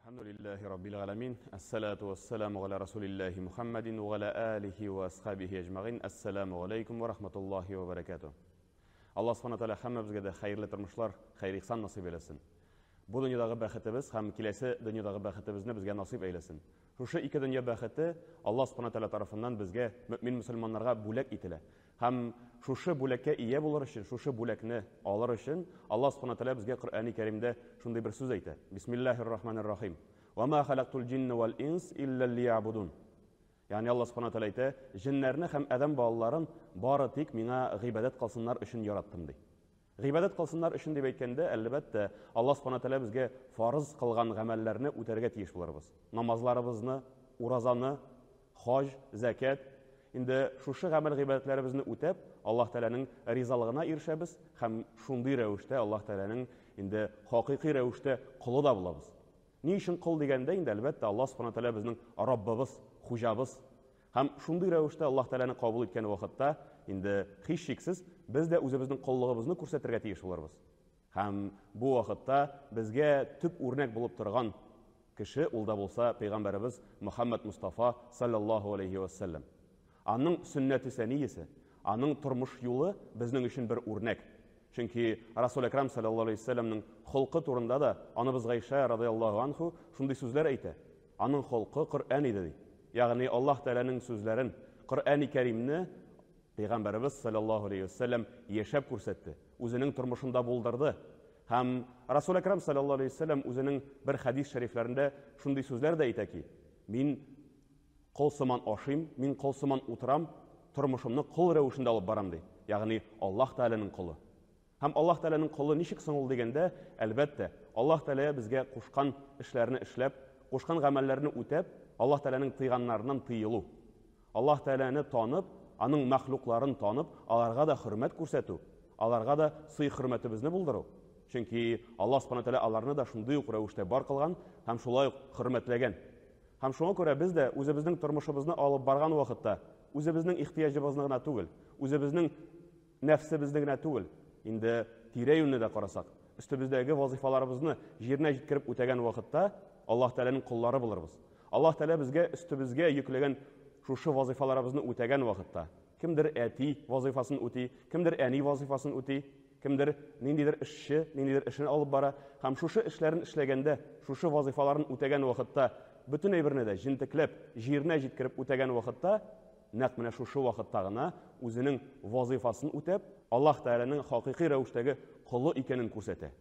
الحمد لله رب العالمين الصلاة والسلام على رسول الله محمد وعلى آله وأصحابه أجمعين السلام عليكم ورحمة الله وبركاته. Allah subhanahu wa ta'ala hammamizga da xayrli turmushlar, xayr ihson nasib eylesin. Bu dunyodagi baxtimiz ham kelasi dunyodagi baxtimizni bizga nasib eylesin. Shu ikki dunyo baxti Allah subhanahu wa ta'ala tarafidan bizga mu'min musulmonlarga bo'lak etiladi. Ham shu bo'lakka ega bo'lar uchun, shu bo'lakni olar uchun Allah subhanahu wa ta'ala bizga Qur'oni Karimda shunday bir so'z aytadi. Bismillahirrohmanirrohim. Va ma xalaqtul jinna wal ins illa liya'budun. Ya'ni Allah subhanahu wa ta'ala aytadi, jinlarni ham adam bolalarin bari tek menga g'ibodat qilsinlar uchun yaratdim deydi. G'ibodat qilsinlar uchun deb aytganda, albatta Allah subhanahu wa ta'ala bizga farz qilgan amallarni o'targa tegish bo'lamiz. Namozlarimizni, urazani, hoj, zakat, endi shu amal g'ibodatlarimizni o'tab, Alloh taolaning rizolig'iga erishamiz, ham shunday ravishda Alloh taolaning endi haqiqiy ravishda quli da bo'lamiz. Ni uchun qul deganda, endi albatta Alloh subhanahu wa ta'ala bizning Robbimiz, Xo'jamiz. Ham shunday ravishda Alloh taolani qabul etgan vaqtda, endi hech shaksiz bizda o'zimizning qullig'imizni ko'rsatarga tegishli bo'lamiz. Ham bu vaqtda bizga tub o'rnak bo'lib turgan kishi ulda bo'lsa payg'ambarimiz Muhammad Mustafa sallallohu alayhi va sallam. Aның sünneti saniyesi, aның turmush yo'li bizning uchun bir o'rnak. Chunki Rasul akram sallallohu alayhi vasallamning xulqi turunda da anamiz G'aysha radhiyallohu anhu shunday so'zlar aytadi. Aның xulqi Qur'on edi deydi. Ya'ni Alloh taolaning so'zlarin, Qur'oni Karimni payg'ambarimiz sallallohu alayhi vasallam yashab ko'rsatdi. O'zining turmushida bo'ldirdi. Ham Rasul akram sallallohu alayhi vasallam o'zining bir hadis shariflarida shunday so'zlarda aytaki, men qolsimon oshim, men qolsimon o'tiram, turmushimni qul ravishida olib boram deydi. Ya'ni Alloh taolaning quli. Ham Alloh taolaning quli nishik so'ngil deganda, albatta Alloh taolo bizga qo'shgan ishlarni ishlab, qo'shgan amallarni o'tab, Alloh taolaning tiyganlaridan tiyilu. Alloh taolani tanib, aning maxluqlarini tanib, ularga da hurmat ko'rsatu, ularga da siy hurmatimizni bildiru. Chunki Alloh subhanahu wa taolo ularni da shunday ravishda bor qilgan, ham shulay hurmatlagan. Ham shunga ko'ra biz de o'zimizning turmushimizni olib borgan vaqtda, o'zimizning ehtiyojimizni tug'il, o'zimizning nafsimizga tug'il, endi tirayunida qarasak, ustimizdagi vazifalarimizni yerine yetkirib o'tagan vaqtda Alloh taolaning qullari bo'lamiz. Alloh taolo bizga ustimizga yuklagan shu vazifalarimizni o'tagan vaqtda, kimdir ati vazifasini o'ti, kimdir ani vazifasini o'ti, kimdir nindidir ishini olib bora, ham shu ishlarni ishlaganda, shu vazifalarni o'tagan vaqtda bütün evrnida jintiklab, yerine yetkirib o'tagan vaqtda, naq mana shu vaqtdagina o'zining vazifasini o'tab, Alloh taolaning haqiqiy ravishdagi quli ekanini ko'rsatadi.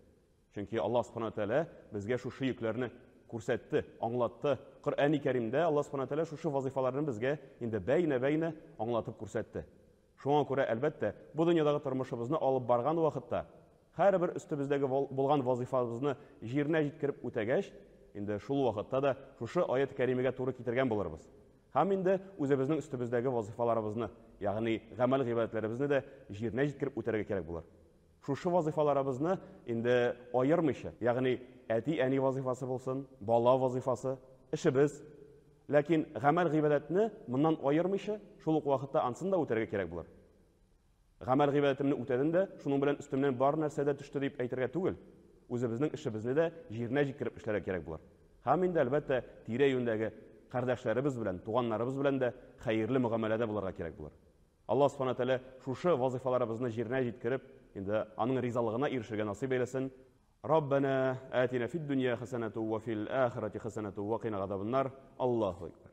Chunki Alloh subhanahu wa taolo bizga shu yuklarni ko'rsatdi, anglatdi. Qur'oni Karimda Alloh subhanahu wa taolo shu vazifalarni bizga endi bayna anglatib ko'rsatdi. Shunga ko'ra albatta bu dunyodagi turmushimizni olib borgan vaqtda har bir ustimizdagi bo'lgan vazifamizni yerine yetkirib o'tagach, endi shu vaqtda da shu oyat karimaga to'g'ri keltirgan bo'larmiz. Ham endi o'zimizning ustimizdagi vazifalarimizni, ya'ni amal g'ibodatlarimizni da yerine yetkirib o'targa kerak bo'lar. Shu vazifalarimizni endi ayirmishi, ya'ni ani vazifasi bo'lsin, bola vazifasi, ishimiz, lekin amal g'ibodatni bundan ayirmishi, shu vaqtda ansında o'targa kerak bo'lar. Amal g'ibodatimni o'tadimda, shuning bilan ustimdan bor narsada tushdi deb aytirga tug'il. O'zimizning ishimizni da yerine yetkirib ishlarga kerak bo'lar. Ham endi albatta tirayundagi qardoshlarimiz bilan, tug'anlarimiz bilan da xayrli muomalada bo'larga kerak bo'lar. Alloh subhanahu wa taolo shu vazifalarimizni yerine yetkirib, endi uning rizolig'iga erishishga nasib eylesin. Robbana atina fid dunya hasanatan va fil oxirati hasanatan va qina azoban nar. Allohu akbar.